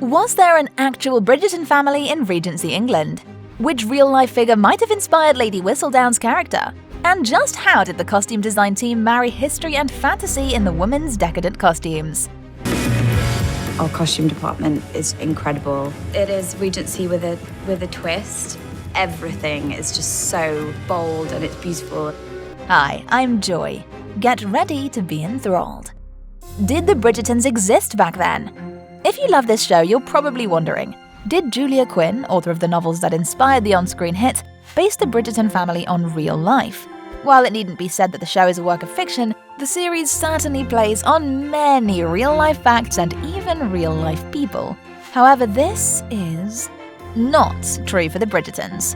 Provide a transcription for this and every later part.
Was there an actual Bridgerton family in Regency England? Which real-life figure might have inspired Lady Whistledown's character? And just how did the costume design team marry history and fantasy in the women's decadent costumes? Our costume department is incredible. It is Regency with a twist. Everything is just so bold and it's beautiful. Hi, I'm Joy. Get ready to be enthralled. Did the Bridgertons exist back then? If you love this show, you're probably wondering, did Julia Quinn, author of the novels that inspired the on-screen hit, base the Bridgerton family on real life? While it needn't be said that the show is a work of fiction, the series certainly plays on many real-life facts and even real-life people. However, this is not true for the Bridgertons.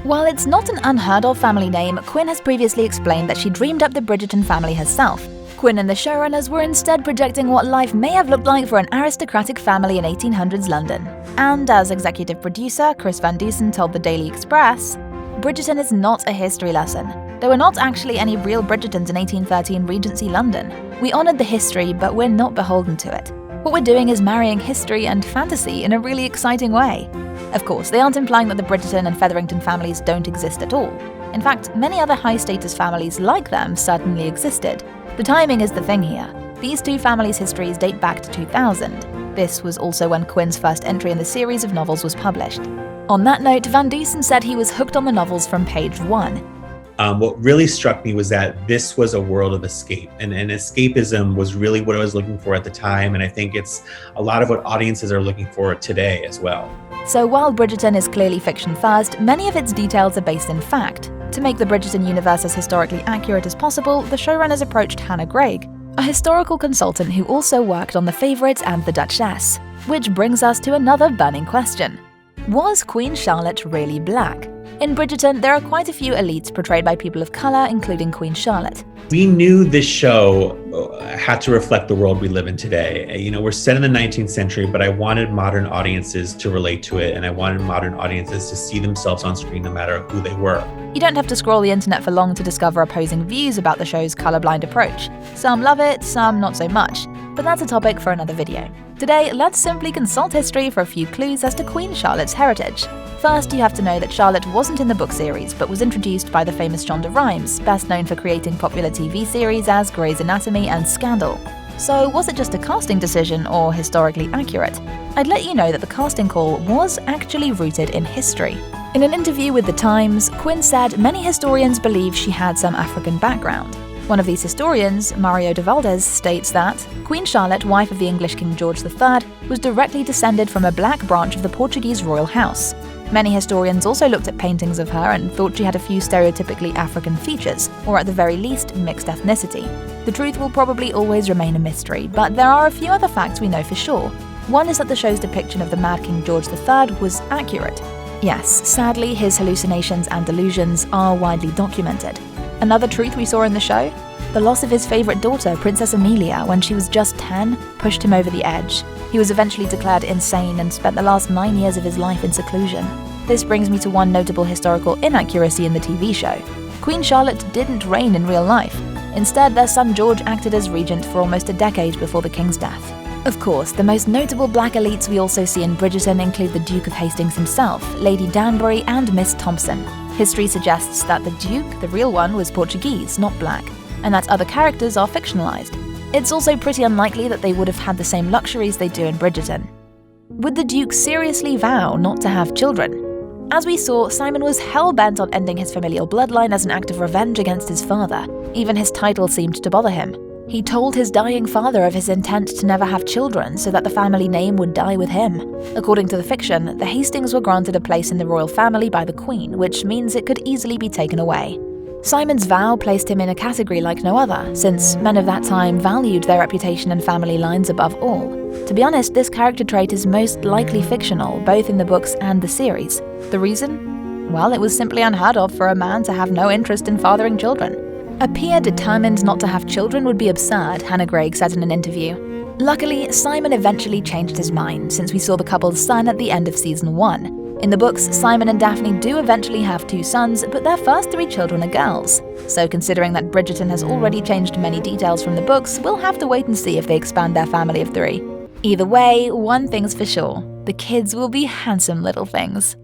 While it's not an unheard-of family name, Quinn has previously explained that she dreamed up the Bridgerton family herself. Quinn and the showrunners were instead projecting what life may have looked like for an aristocratic family in 1800s London. And as executive producer Chris Van Dusen told the Daily Express, Bridgerton is not a history lesson. There were not actually any real Bridgertons in 1813 Regency London. We honoured the history, but we're not beholden to it. What we're doing is marrying history and fantasy in a really exciting way. Of course, they aren't implying that the Bridgerton and Featherington families don't exist at all. In fact, many other high-status families like them certainly existed. The timing is the thing here. These two families' histories date back to 2000. This was also when Quinn's first entry in the series of novels was published. On that note, Van Dusen said he was hooked on the novels from page 1. What really struck me was that this was a world of escape, and escapism was really what I was looking for at the time, and I think it's a lot of what audiences are looking for today as well. So while Bridgerton is clearly fiction first, many of its details are based in fact. To make the Bridgerton universe as historically accurate as possible, the showrunners approached Hannah Gregg, a historical consultant who also worked on The Favourite and The Duchess. Which brings us to another burning question. Was Queen Charlotte really black? In Bridgerton, there are quite a few elites portrayed by people of colour, including Queen Charlotte. We knew this show had to reflect the world we live in today. You know, we're set in the 19th century, but I wanted modern audiences to relate to it, and I wanted modern audiences to see themselves on screen no matter who they were. You don't have to scroll the internet for long to discover opposing views about the show's colourblind approach. Some love it, some not so much. But that's a topic for another video. Today, let's simply consult history for a few clues as to Queen Charlotte's heritage. First, you have to know that Charlotte wasn't in the book series, but was introduced by the famous Shonda Rhimes, best known for creating popular TV series as Grey's Anatomy and Scandal. So was it just a casting decision or historically accurate? I'd let you know that the casting call was actually rooted in history. In an interview with The Times, Quinn said many historians believe she had some African background. One of these historians, Mario de Valdez, states that Queen Charlotte, wife of the English King George III, was directly descended from a black branch of the Portuguese royal house. Many historians also looked at paintings of her and thought she had a few stereotypically African features, or at the very least, mixed ethnicity. The truth will probably always remain a mystery, but there are a few other facts we know for sure. One is that the show's depiction of the Mad King George III was accurate. Yes, sadly, his hallucinations and delusions are widely documented. Another truth we saw in the show? The loss of his favourite daughter, Princess Amelia, when she was just 10, pushed him over the edge. He was eventually declared insane and spent the last 9 years of his life in seclusion. This brings me to one notable historical inaccuracy in the TV show. Queen Charlotte didn't reign in real life. Instead, their son George acted as regent for almost a decade before the king's death. Of course, the most notable black elites we also see in Bridgerton include the Duke of Hastings himself, Lady Danbury, and Miss Thompson. History suggests that the Duke, the real one, was Portuguese, not black, and that other characters are fictionalized. It's also pretty unlikely that they would have had the same luxuries they do in Bridgerton. Would the Duke seriously vow not to have children? As we saw, Simon was hell-bent on ending his familial bloodline as an act of revenge against his father. Even his title seemed to bother him. He told his dying father of his intent to never have children so that the family name would die with him. According to the fiction, the Hastings were granted a place in the royal family by the Queen, which means it could easily be taken away. Simon's vow placed him in a category like no other, since men of that time valued their reputation and family lines above all. To be honest, this character trait is most likely fictional, both in the books and the series. The reason? Well, it was simply unheard of for a man to have no interest in fathering children. A peer determined not to have children would be absurd, Hannah Gregg said in an interview. Luckily, Simon eventually changed his mind, since we saw the couple's son at the end of season 1. In the books, Simon and Daphne do eventually have 2 sons, but their first 3 children are girls. So considering that Bridgerton has already changed many details from the books, we'll have to wait and see if they expand their family of 3. Either way, one thing's for sure, the kids will be handsome little things.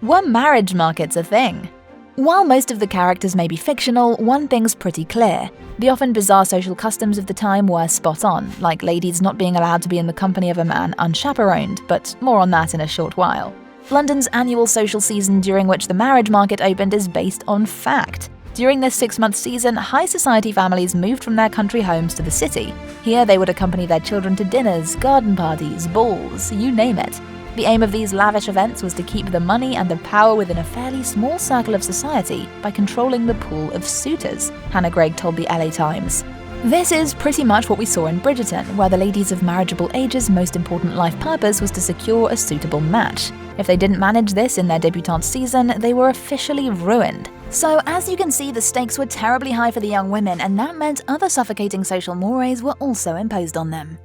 Were marriage markets a thing? While most of the characters may be fictional, one thing's pretty clear. The often bizarre social customs of the time were spot on, like ladies not being allowed to be in the company of a man unchaperoned, but more on that in a short while. London's annual social season during which the marriage market opened is based on fact. During this 6-month season, high society families moved from their country homes to the city. Here they would accompany their children to dinners, garden parties, balls, you name it. The aim of these lavish events was to keep the money and the power within a fairly small circle of society by controlling the pool of suitors, Hannah Gregg told the LA Times. This is pretty much what we saw in Bridgerton, where the ladies of marriageable age's most important life purpose was to secure a suitable match. If they didn't manage this in their debutante season, they were officially ruined. So as you can see, the stakes were terribly high for the young women, and that meant other suffocating social mores were also imposed on them.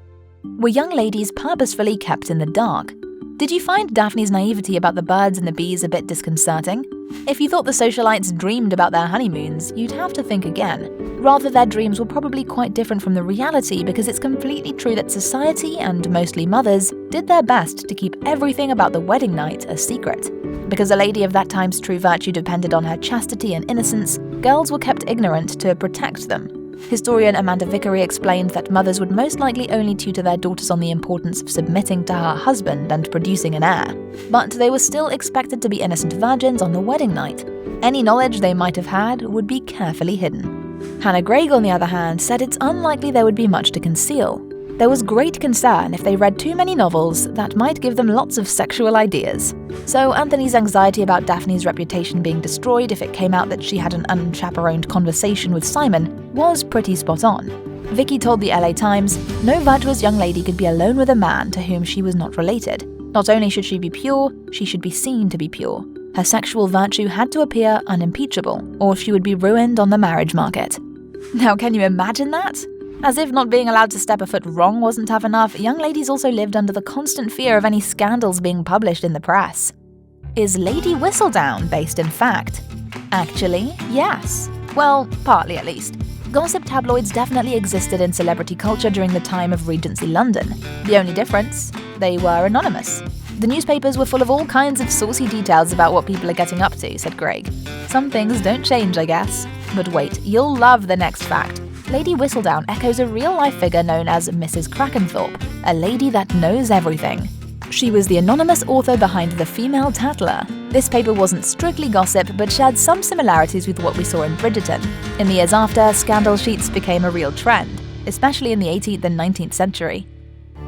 Were young ladies purposefully kept in the dark? Did you find Daphne's naivety about the birds and the bees a bit disconcerting? If you thought the socialites dreamed about their honeymoons, you'd have to think again. Rather, their dreams were probably quite different from the reality, because it's completely true that society, and mostly mothers, did their best to keep everything about the wedding night a secret. Because a lady of that time's true virtue depended on her chastity and innocence, girls were kept ignorant to protect them. Historian Amanda Vickery explained that mothers would most likely only tutor their daughters on the importance of submitting to her husband and producing an heir. But they were still expected to be innocent virgins on the wedding night. Any knowledge they might have had would be carefully hidden. Hannah Gregg, on the other hand, said it's unlikely there would be much to conceal. There was great concern if they read too many novels that might give them lots of sexual ideas. So Anthony's anxiety about Daphne's reputation being destroyed if it came out that she had an unchaperoned conversation with Simon was pretty spot on. Vicky told the LA Times, no virtuous young lady could be alone with a man to whom she was not related. Not only should she be pure, she should be seen to be pure. Her sexual virtue had to appear unimpeachable, or she would be ruined on the marriage market. Now, can you imagine that? As if not being allowed to step a foot wrong wasn't tough enough, young ladies also lived under the constant fear of any scandals being published in the press. Is Lady Whistledown based in fact? Actually, yes. Well, partly at least. Gossip tabloids definitely existed in celebrity culture during the time of Regency London. The only difference? They were anonymous. The newspapers were full of all kinds of saucy details about what people are getting up to, said Gregg. Some things don't change, I guess. But wait, you'll love the next fact. Lady Whistledown echoes a real-life figure known as Mrs. Krakenthorpe, a lady that knows everything. She was the anonymous author behind The Female Tattler. This paper wasn't strictly gossip, but shared some similarities with what we saw in Bridgerton. In the years after, scandal sheets became a real trend, especially in the 18th and 19th century.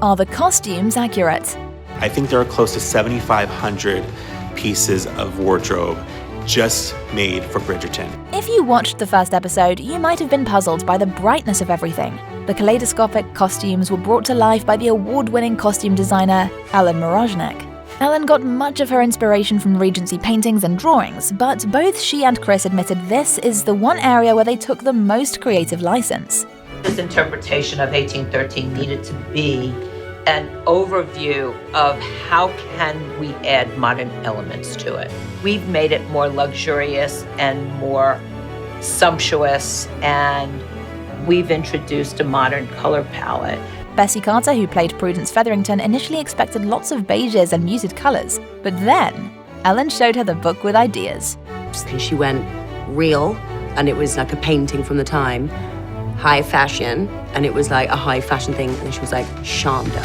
Are the costumes accurate? I think there are close to 7,500 pieces of wardrobe just made for Bridgerton. If you watched the first episode, you might have been puzzled by the brightness of everything. The kaleidoscopic costumes were brought to life by the award-winning costume designer Ellen Moroznik. Ellen got much of her inspiration from Regency paintings and drawings, but both she and Chris admitted this is the one area where they took the most creative license. This interpretation of 1813 needed to be an overview of how can we add modern elements to it. We've made it more luxurious and more sumptuous, and we've introduced a modern color palette. Bessie Carter, who played Prudence Featherington, initially expected lots of beiges and muted colors, but then Ellen showed her the book with ideas. She went real, and it was like a painting from the time, high fashion, and it was like a high fashion thing, and she was like, Shonda.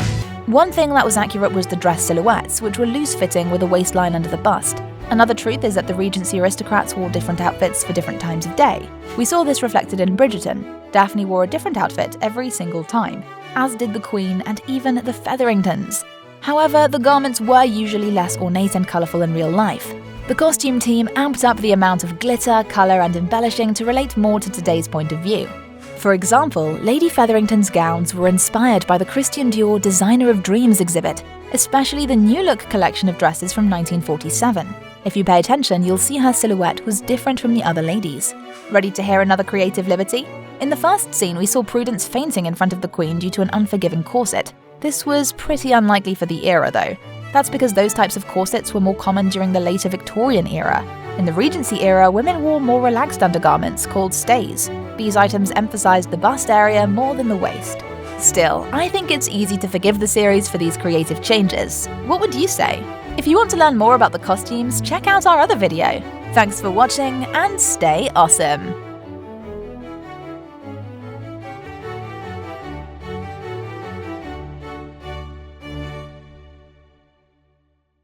One thing that was accurate was the dress silhouettes, which were loose-fitting with a waistline under the bust. Another truth is that the Regency aristocrats wore different outfits for different times of day. We saw this reflected in Bridgerton. Daphne wore a different outfit every single time, as did the Queen and even the Featheringtons. However, the garments were usually less ornate and colourful in real life. The costume team amped up the amount of glitter, colour and embellishing to relate more to today's point of view. For example, Lady Featherington's gowns were inspired by the Christian Dior Designer of Dreams exhibit, especially the New Look collection of dresses from 1947. If you pay attention, you'll see her silhouette was different from the other ladies. Ready to hear another creative liberty? In the first scene, we saw Prudence fainting in front of the Queen due to an unforgiving corset. This was pretty unlikely for the era, though. That's because those types of corsets were more common during the later Victorian era. In the Regency era, women wore more relaxed undergarments called stays. These items emphasized the bust area more than the waist. Still, I think it's easy to forgive the series for these creative changes. What would you say? If you want to learn more about the costumes, check out our other video. Thanks for watching and stay awesome!